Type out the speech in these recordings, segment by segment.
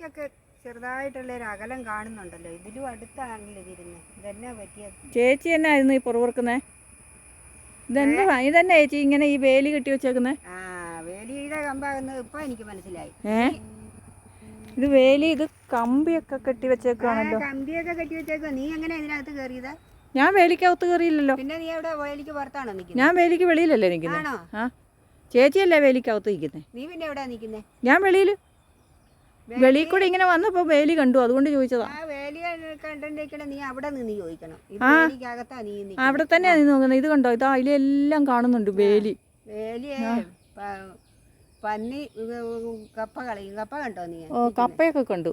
വേലിക്കൊക്കെ ചെറുതായിട്ടുള്ള ഒരു അകലം കാണുന്നുണ്ടല്ലോ. ഇതിലും അടുത്താണല്ലോ ഇരുന്ന്. ഇതെന്നാ പറ്റിയത്? ചേച്ചി എന്നായിരുന്നു ഈ പുറകുറുക്കുന്നേ? ഇതന്നെ ചേച്ചി ഇങ്ങനെ ഈ വേലി കെട്ടി വെച്ചേക്കുന്നേ? ആ, വേലിയുടെ കമ്പാകുന്നത് ഇപ്പൊ എനിക്ക് മനസ്സിലായി. ഇത് വേലി, ഇത് കമ്പിയൊക്കെ കെട്ടി വെച്ചേക്കാണല്ലോ. കമ്പിയൊക്കെ കെട്ടി വെച്ചേക്കോ. നീ എങ്ങനെ ഇതിനകത്ത് കയറിയതാ? ഞാൻ വേലിക്കകത്ത് കയറിയില്ലല്ലോ. പിന്നെ നീ എവിടെ വേലിക്ക് പുറത്താണോ നിൽക്കുന്നത്? ഞാൻ വേലിക്ക് വെളിയിലല്ലേ നിൽക്കുന്നത്. ആ, ചേച്ചിയല്ലേ വേലിക്കകത്ത് നിൽക്കുന്നത്. നീ പിന്നെ എവിടെയാ നിൽക്കുന്നത്? ഞാൻ വെളിയിൽ കൂടെ ഇങ്ങനെ വന്നപ്പോ വേലി കണ്ടു, അതുകൊണ്ട് ചോദിച്ചതാ. ആ വേലി കണ്ടിരിക്കണ നീ അവിടെ നിന്ന് ചോദിക്കണം. വേലിക്കകത്താ നീ അവിടെ തന്നെയാ നിന്ന് നോക്കുന്നത്. ഇത് കണ്ടോ, ഇതാ അതിലെല്ലാം കാണുന്നുണ്ട് വേലി. വേലിയെ പന്നി കപ്പ കളയും. കപ്പ കണ്ടോ നീ? ഓ, കപ്പയൊക്കെ കണ്ടു.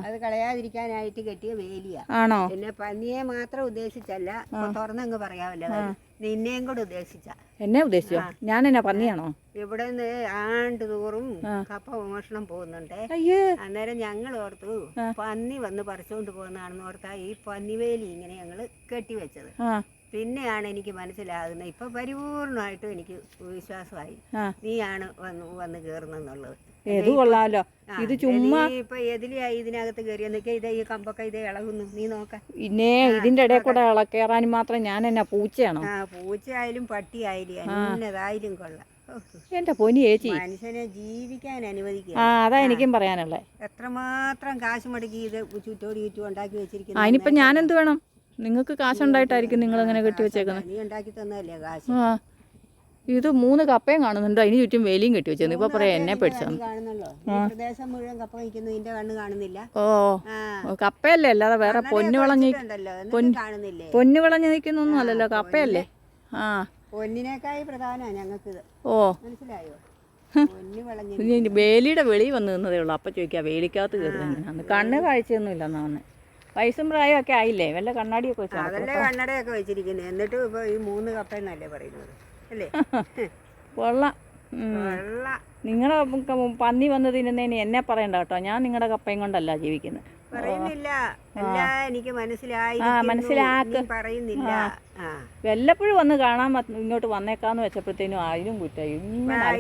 അത് കളയാതിരിക്കാനായിട്ട് കെട്ടിയ വേലിയാ. ആണോ? പിന്നെ പന്നിയെ മാത്രം ഉദ്ദേശിച്ചല്ല, തുറന്നങ്ങ് പറയാമല്ലോ, നിന്നെയും കൂടെ ഉദ്ദേശിച്ച. എന്നെ ഉദ്ദേശിച്ചോ? ഞാൻ എന്നാ പന്നിയാണോ? ഇവിടെ നിന്ന് ആണ്ട് തോറും കപ്പ മോഷണം പോകുന്നുണ്ട്. അന്നേരം ഞങ്ങൾ ഓർത്തു പന്നി വന്ന് പറിച്ചുകൊണ്ട് പോകുന്നതാണെന്ന് ഓർത്താ ഈ പന്നിവേലി ഇങ്ങനെ ഞങ്ങള് കെട്ടിവെച്ചത്. പിന്നെയാണ് എനിക്ക് മനസ്സിലാകുന്നത്, ഇപ്പൊ പരിപൂർണമായിട്ടും എനിക്ക് വിശ്വാസമായി നീയാണ് വന്ന് കയറുന്നെന്നുള്ളത്. ഇത് കൊള്ളാമല്ലോ. ഇത് ചുമ്മാ ഇപ്പൊ എതിലെയായി ഇതിനകത്ത് കയറിയെന്നൊക്കെ ഇതേ ഈ കമ്പൊക്കെ ഇതേ ഇളകുന്നു, നീ നോക്ക. പിന്നെ ഇതിന്റെ ഇടയിൽ കൂടെ കയറാനും മാത്രം ഞാൻ എന്നാ പൂച്ചയാണോ? പൂച്ചയായാലും പട്ടിയായാലും എന്നതായാലും കൊള്ളാം. എന്റെ പൊന്നി ചേച്ചി, മനുഷ്യനെ ജീവിക്കാൻ അനുവദിക്കുക. അതാ എനിക്കും പറയാനുള്ളത്. എത്രമാത്രം കാശ് മുടക്കി ഇത് ചുറ്റോടി ചുറ്റും ഉണ്ടാക്കി വെച്ചിരിക്കുന്നു. അതിനിപ്പോ ഞാൻ എന്ത് വേണം? നിങ്ങൾക്ക് കാശുണ്ടായിട്ടായിരിക്കും നിങ്ങൾ അങ്ങനെ കെട്ടി വെച്ചേക്കുന്നത്. നീ ഉണ്ടാക്കി തന്നതല്ലേ കാശ്. ഇത് 3 കപ്പയും കാണുന്നുണ്ട്, അതിന് ചുറ്റും വേലിയും കെട്ടി വെച്ചു. ഇപ്പൊ പറയാ എന്നെ പേടിച്ചാണ്. കാണുന്നുള്ളൂ. പ്രദേശം മുഴുവൻ കപ്പ കഴിക്കുന്നു, നിന്റെ കണ്ണ് കാണുന്നില്ല. ഓ, കപ്പയല്ലേ, അല്ലാതെ വേറെ പൊന്നു വിളഞ്ഞ് നിൽക്കുന്നൊന്നും അല്ലല്ലോ, കപ്പയല്ലേ. പൊന്നിനേക്കായി പ്രധാനമാണ് ഞങ്ങൾക്കിത്. ഓ, മനസ്സിലായോ? പൊന്നു വിളഞ്ഞ് വേലിയുടെ വെളി വന്ന് നിന്നതേ ഉള്ളൂ. അപ്പൊ ചോദിക്കാം വേലിക്കകത്ത് കയറി എങ്ങനെയാന്ന്. കണ്ണ് കാഴ്ചയൊന്നും ഇല്ലെന്നാ വന്നേ. വയസ്സും പ്രായമൊക്കെ ആയില്ലേ, വല്ല കണ്ണാടിയൊക്കെ വെച്ചാൽ. അതല്ലേ കണ്ണടയൊക്കെ വെച്ചിരിക്കുന്നത്. എന്നിട്ട് ഇപ്പൊ ഈ 3 കപ്പ എന്നല്ലേ പറയുന്നത്, അല്ലേ? കൊള്ളാം. നിങ്ങളുടെ പന്നി വന്ന് തിന്നുന്നതിന് എന്നെ പറയണ്ട കേട്ടോ. ഞാൻ നിങ്ങളുടെ കപ്പയും കൊണ്ടല്ല ജീവിക്കുന്നത്. പറയുന്നില്ല, എനിക്ക് മനസ്സിലാക്ക്. പറയുന്നില്ല. വല്ലപ്പോഴും വന്ന് കാണാൻ ഇങ്ങോട്ട് വന്നേക്കാന്ന് വെച്ചപ്പോഴത്തേനും അതിനും കുറ്റായി.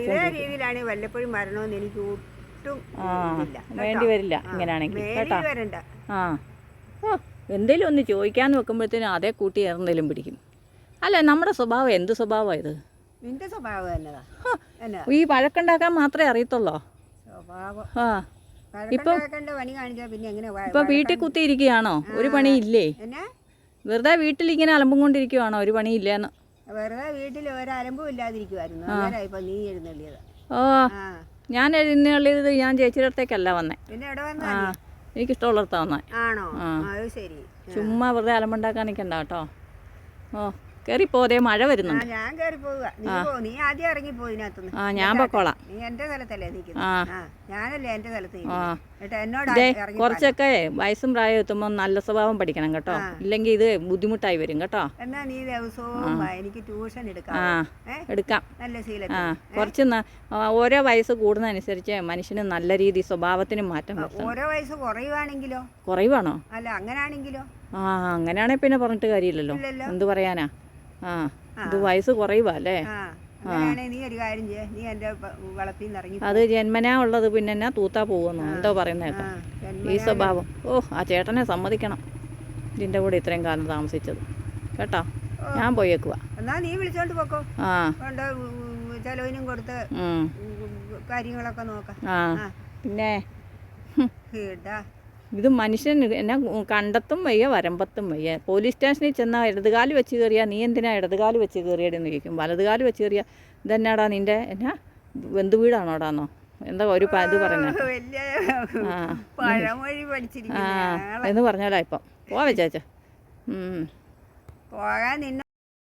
ഇതേ രീതിയിലാണ് വല്ലപ്പോഴും വരണമെന്ന് എനിക്ക് ഒട്ടും വേണ്ടി വരില്ല ഇങ്ങനെയാണെങ്കിൽ കേട്ടോ. എന്തേലും ഒന്ന് ചോദിക്കാന്ന് വെക്കുമ്പോഴത്തേനും അതേ കൂട്ടി എന്തേലും പിടിക്കും. അല്ല, നമ്മുടെ സ്വഭാവം എന്ത് സ്വഭാവമാണ് ഇത്? നിന്റെ സ്വഭാവം എന്നതാ? ഈ വഴക്കുണ്ടാക്കാൻ മാത്രമേ അറിയത്തുള്ളോ? ഇപ്പൊ വീട്ടിൽ കുത്തിയിരിക്കുകയാണോ? ഒരു പണിയില്ലേ? വെറുതെ വീട്ടിൽ ഇങ്ങനെ അലമ്പും കൊണ്ടിരിക്കുവാണോ? ഒരു പണിയില്ലേന്ന്. വെറുതെ വീട്ടിൽ ഒരലമ്പും ഇല്ലാതിരിക്കുവായിരുന്നു. നീ എഴുന്നള്ളിയത്. ഓ, ഞാൻ എഴുന്നള്ളിയത് ഞാൻ ചേച്ചിയുടെ അടുത്തേക്കല്ല വന്നേ. പിന്നെ എവിടെ വന്നാ? എനിക്കിഷ്ടമുള്ളിടത്താ വന്നേ. ആണോ? അത് ശരി. ചുമ്മാ വെറുതെ അലമ്പുണ്ടാക്കാൻ നിൽക്കണ്ട കേട്ടോ. ഓ, കേറിപ്പോ, അതേ മഴ വരുന്നുണ്ട്. ഞാൻ കയറി പോവുക. നീ ആദ്യം ഇറങ്ങിപ്പോ ഇതിനകത്തുനിന്ന്. ഞാൻ പൊക്കോളാം. നീ എന്റെ സ്ഥലത്തല്ലേ നിൽക്കുന്നത്. ഞാനല്ലേ എന്റെ സ്ഥലത്ത്. എന്നോട് കുറച്ചൊക്കെ വയസ്സും പ്രായം എത്തുമ്പോൾ നല്ല സ്വഭാവം പഠിക്കണം കേട്ടോ. ഇല്ലെങ്കിൽ ഇത് ബുദ്ധിമുട്ടായി വരും കേട്ടോ. എന്നാ നീ ദിവസവും എനിക്ക് ട്യൂഷൻ എടുക്കാം. നല്ല ശീലം. കുറച്ച് ഓരോ വയസ്സ് കൂടുന്നതനുസരിച്ച് മനുഷ്യന് നല്ല രീതി സ്വഭാവത്തിന് മാറ്റം വരും. ഓരോ വയസ്സ് കുറയുവാണെങ്കിലോ? കുറയുവാണോ? അല്ല, അങ്ങനാണെങ്കിലോ? അങ്ങനെയാണെങ്കിൽ പിന്നെ പറഞ്ഞിട്ട് കാര്യമില്ലല്ലോ. എന്ത് പറയാനാ? ഇത് വയസ്സ് കുറയുവാ അല്ലേ? നീ ഒരു കാര്യം ചെയ്യേ, നീ എന്റെ വളത്തിൽ നിന്ന് ഇറങ്ങി. അത് ജന്മനാ ഉള്ളത്, പിന്നെ എന്നാ തൂത്താ പോവുന്നു എന്തോ പറയുന്ന കേട്ടോ. ഈ സ്വഭാവം. ഓ, ആ ചേട്ടനെ സമ്മതിക്കണം, ഇതിന്റെ കൂടെ ഇത്രയും കാലം താമസിച്ചത് കേട്ടോ. ഞാൻ പോയേക്കുവാ. എന്നാ നീ വിളിച്ചോണ്ട് പോക്കോ. ചെലവിനും കൊടുത്ത് കാര്യങ്ങളൊക്കെ നോക്കാം. പിന്നെ ഇത് മനുഷ്യൻ എന്നാ കണ്ടത്തും വയ്യ വരമ്പത്തും വയ്യ. പോലീസ് സ്റ്റേഷനിൽ ചെന്നാൽ ഇടതുകാല് വെച്ച് കയറിയാൽ നീ എന്തിനാ ഇടതുകാല് വെച്ച് കയറിയതെന്ന് ചോദിക്കും. വലതുകാല് വെച്ച് കയറിയാൽ ഇതെന്നാടാ നിൻ്റെ എന്നാ ബന്ധു വീടാണോടാന്നോ എന്താ ഒരു ഇത് പറയുന്നത്. എന്ന് പറഞ്ഞാലാ ഇപ്പം പോവാ ചേച്ചാ. പോകാൻ